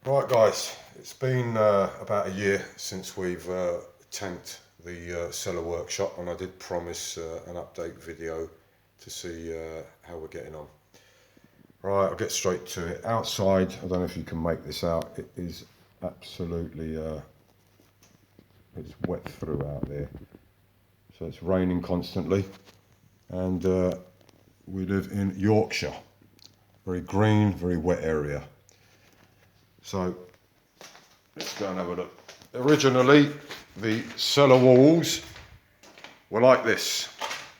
Right guys, it's been about a year since we've tanked the cellar workshop, and I did promise an update video to see how we're getting on. Right, I'll get straight to it. Outside, I don't know if you can make this out, it is absolutely it's wet through out there. So it's raining constantly, and we live in Yorkshire, very green, very wet area. So let's go and have a look. Originally, the cellar walls were like this.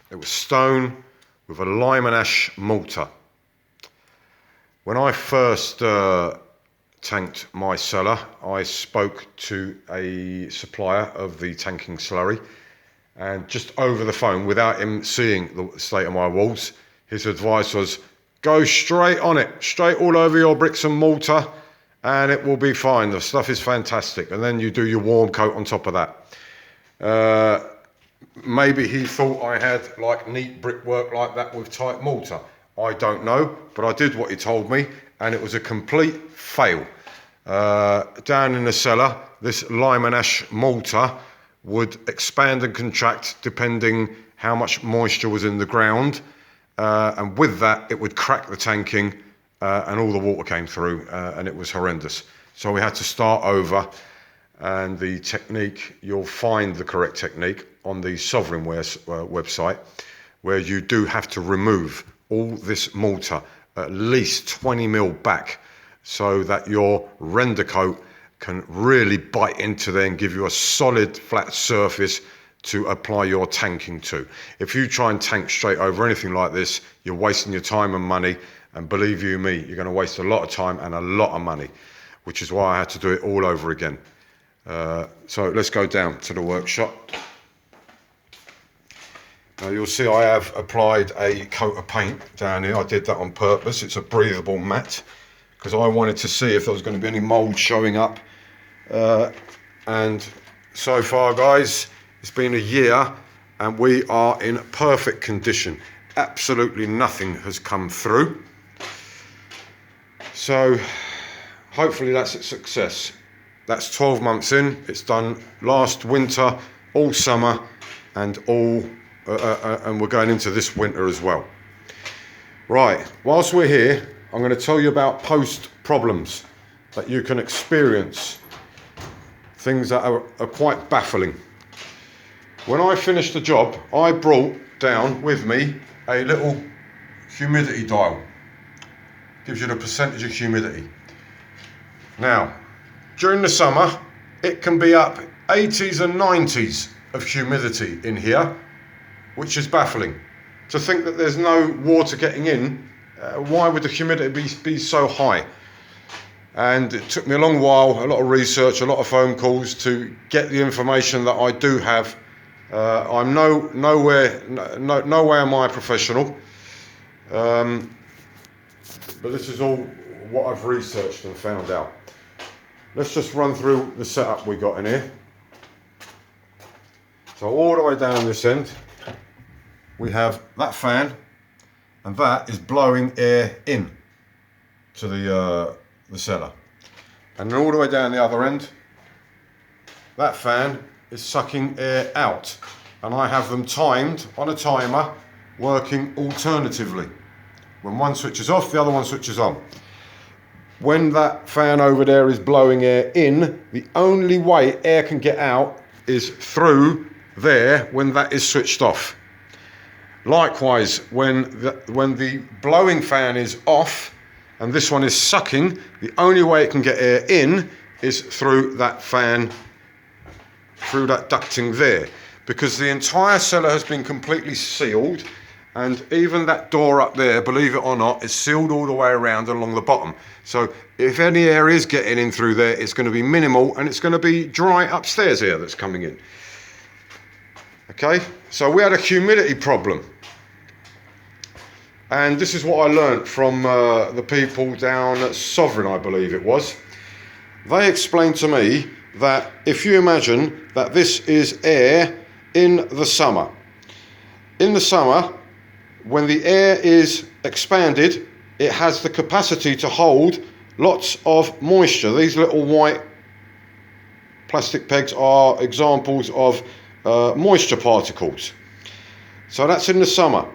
It was stone with a lime and ash mortar. When I first tanked my cellar, I spoke to a supplier of the tanking slurry, and just over the phone, without him seeing the state of my walls, his advice was, go straight on it, straight all over your bricks and mortar, and it will be fine. The stuff is fantastic. And then you do your warm coat on top of that. Maybe he thought I had like neat brickwork like that with tight mortar. I don't know, but I did what he told me, and it was a complete fail. Down in the cellar, this lime and ash mortar would expand and contract depending how much moisture was in the ground. And with that, it would crack the tanking, and all the water came through, and it was horrendous. So we had to start over, and the technique, you'll find the correct technique on the Sovereignware website, where you do have to remove all this mortar at least 20 mil back, so that your render coat can really bite into there and give you a solid flat surface to apply your tanking to. If you try and tank straight over anything like this, you're wasting your time and money, and believe you me, you're going to waste a lot of time and a lot of money, which is why I had to do it all over again. So let's go down to the workshop. Now you'll see I have applied a coat of paint down here. I did that on purpose. It's a breathable mat because I wanted to see if there was going to be any mold showing up. And so far, guys, it's been a year and we are in perfect condition. Absolutely nothing has come through. So hopefully that's a success. That's 12 months in. It's done last winter, all summer, and and we're going into this winter as well. Right, whilst we're here, I'm going to tell you about post problems that you can experience. Things that are quite baffling. When I finished the job, I brought down with me a little humidity dial. Gives you the percentage of humidity. Now, during the summer, it can be up 80s and 90s of humidity in here, which is baffling. To think that there's no water getting in, why would the humidity be so high? And it took me a long while, a lot of research, a lot of phone calls to get the information that I do have. I'm no way am I a professional. But this is all what I've researched and found out. Let's just run through the setup we got in here. So all the way down this end, we have that fan, and that is blowing air in to the cellar. And then all the way down the other end, that fan is sucking air out. And I have them timed on a timer, working alternatively. When one switches off, the other one switches on. When that fan over there is blowing air in, the only way air can get out is through there when that is switched off. Likewise, when the blowing fan is off and this one is sucking, the only way it can get air in is through that fan, through that ducting there. Because the entire cellar has been completely sealed, and even that door up there, believe it or not, is sealed all the way around along the bottom. So if any air is getting in through there, it's going to be minimal, and it's going to be dry upstairs here that's coming in. Okay, so we had a humidity problem. And this is what I learnt from the people down at Sovereign, I believe it was. They explained to me that if you imagine that this is air in the summer. In the summer, when the air is expanded, it has the capacity to hold lots of moisture. These little white plastic pegs are examples of moisture particles. So that's in the summer.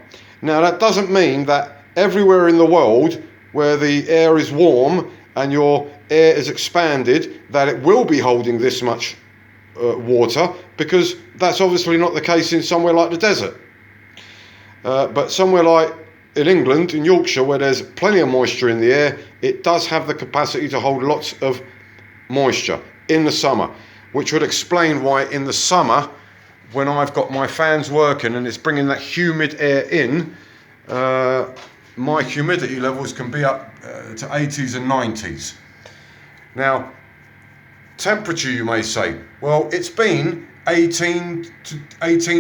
Now that doesn't mean that everywhere in the world where the air is warm and your air is expanded that it will be holding this much water, because that's obviously not the case in somewhere like the desert. But somewhere like in England, in Yorkshire, where there's plenty of moisture in the air, it does have the capacity to hold lots of moisture in the summer, which would explain why in the summer, when I've got my fans working and it's bringing that humid air in, my humidity levels can be up to 80s and 90s. Now, temperature, you may say, well, it's been 18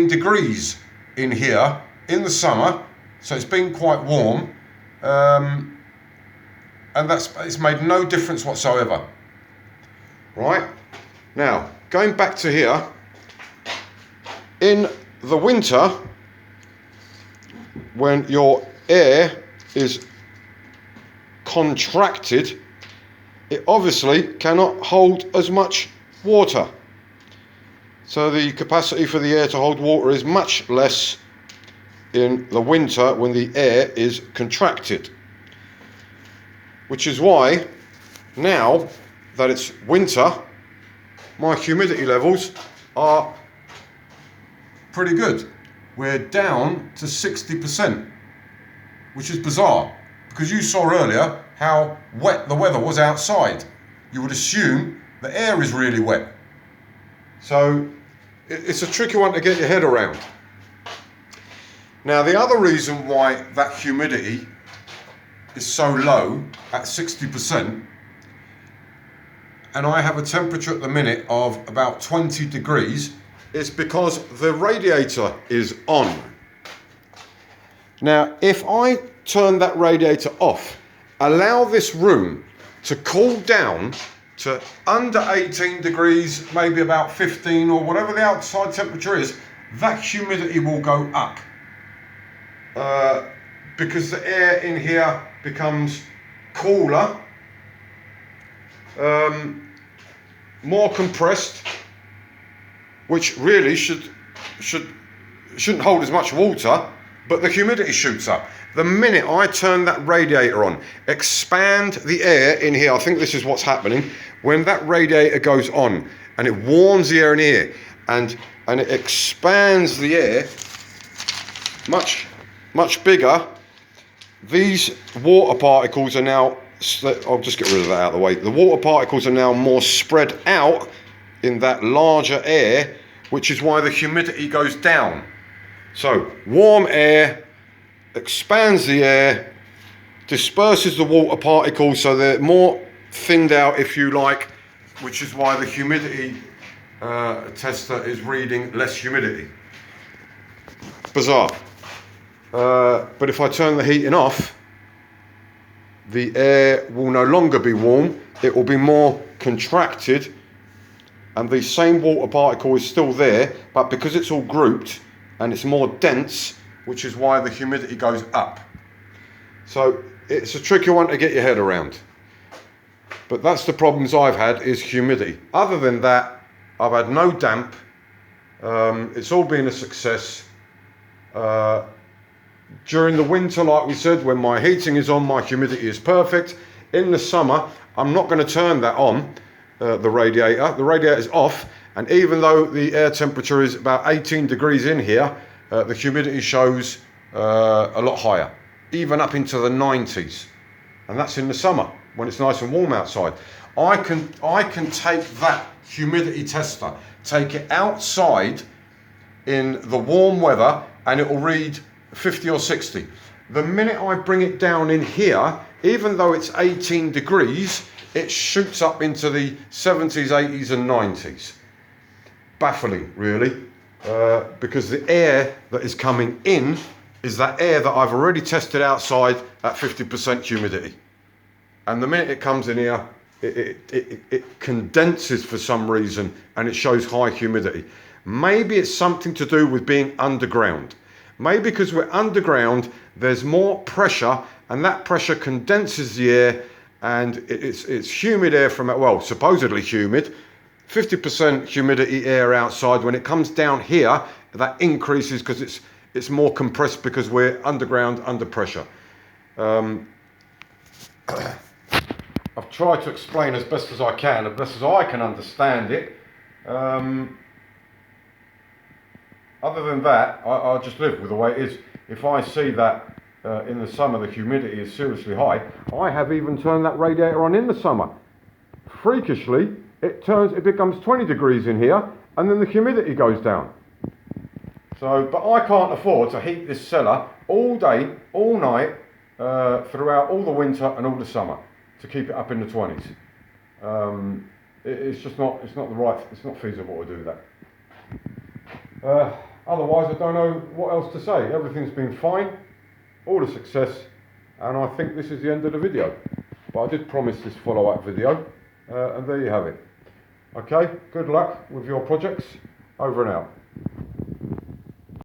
degrees in here in the summer, so it's been quite warm, and it's made no difference whatsoever. Right? Now, going back to here, in the winter, when your air is contracted, it obviously cannot hold as much water. So the capacity for the air to hold water is much less in the winter when the air is contracted. Which is why, now that it's winter, my humidity levels are pretty good. We're down to 60%, which is bizarre, because you saw earlier how wet the weather was outside. You would assume the air is really wet. So it's a tricky one to get your head around. Now, the other reason why that humidity is so low at 60%, and I have a temperature at the minute of about 20 degrees, is because the radiator is on. Now, if I turn that radiator off, allow this room to cool down to under 18 degrees, maybe about 15 or whatever the outside temperature is, that humidity will go up. Because the air in here becomes cooler, more compressed, which really shouldn't hold as much water, but the humidity shoots up. The minute I turn that radiator on, expand the air in here, I think this is what's happening, when that radiator goes on and it warms the air in here and it expands the air much bigger, these water particles are now, I'll just get rid of that out of the way, the water particles are now more spread out in that larger air, which is why the humidity goes down. So warm air expands the air, disperses the water particles so they're more thinned out, if you like, which is why the humidity tester is reading less humidity. Bizarre. But if I turn the heating off, the air will no longer be warm, it will be more contracted, and the same water particle is still there, but because it's all grouped and it's more dense, which is why the humidity goes up. So it's a tricky one to get your head around. But that's the problems I've had, is humidity. Other than that, I've had no damp. It's all been a success. During the winter, like we said, when my heating is on, my humidity is perfect. In the summer, I'm not going to turn that on, the radiator. The radiator is off, and even though the air temperature is about 18 degrees in here, the humidity shows a lot higher, even up into the 90s. And that's in the summer, when it's nice and warm outside. I can take that humidity tester, take it outside in the warm weather, and it will read 50 or 60. The minute I bring it down in here, even though it's 18 degrees, it shoots up into the 70s, 80s and 90s. Baffling, really, because the air that is coming in is that air that I've already tested outside at 50% humidity. And the minute it comes in here, it condenses for some reason and it shows high humidity. Maybe it's something to do with being underground. Maybe because we're underground, there's more pressure, and that pressure condenses the air and it's humid air from, well, supposedly humid, 50% humidity air outside. When it comes down here, that increases because it's more compressed because we're underground under pressure. I've tried to explain as best as I can, as best as I can understand it. Other than that, I'll just live with the way it is. If I see that in the summer the humidity is seriously high, I have even turned that radiator on in the summer. Freakishly, it becomes 20 degrees in here, and then the humidity goes down. So, but I can't afford to heat this cellar all day, all night, throughout all the winter and all the summer to keep it up in the 20s. It's just not. It's not feasible to do that. Otherwise, I don't know what else to say. Everything's been fine, all a success, and I think this is the end of the video. But I did promise this follow-up video, and there you have it. Okay, good luck with your projects. Over and out.